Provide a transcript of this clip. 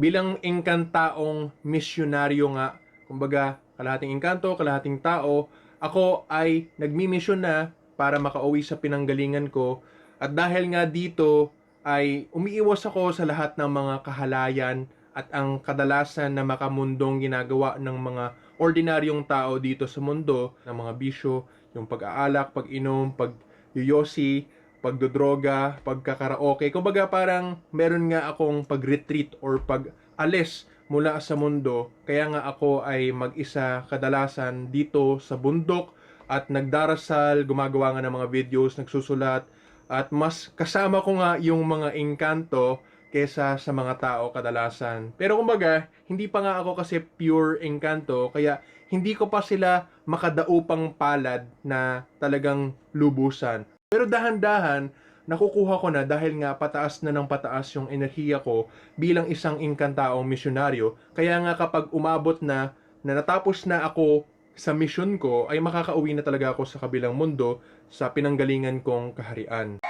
Bilang engkantaong misyonaryo nga, kumbaga kalahating engkanto, kalahating tao, ako ay nagmimisyon na para makauwi sa pinanggalingan ko. At dahil nga dito ay umiiwas ako sa lahat ng mga kahalayan at ang kadalasan na makamundong ginagawa ng mga ordinaryong tao dito sa mundo, ng mga bisyo, yung pag-aalak, pag-inom, pag-yoyosi, pagdodroga, pagkakaraoke. Kumbaga parang meron nga akong pag-retreat or pag-alis mula sa mundo. Kaya nga ako ay mag-isa kadalasan dito sa bundok at nagdarasal, gumagawa nga ng mga videos, nagsusulat, at mas kasama ko nga yung mga engkanto kesa sa mga tao kadalasan. Pero kumbaga, hindi pa nga ako kasi pure engkanto, kaya hindi ko pa sila makadaupang palad na talagang lubusan. Pero dahan-dahan, nakukuha ko na dahil nga pataas na ng pataas yung enerhiya ko bilang isang engkantaong misyonaryo. Kaya nga kapag umabot na natapos na ako sa misyon ko, ay makakauwi na talaga ako sa kabilang mundo sa pinanggalingan kong kaharian.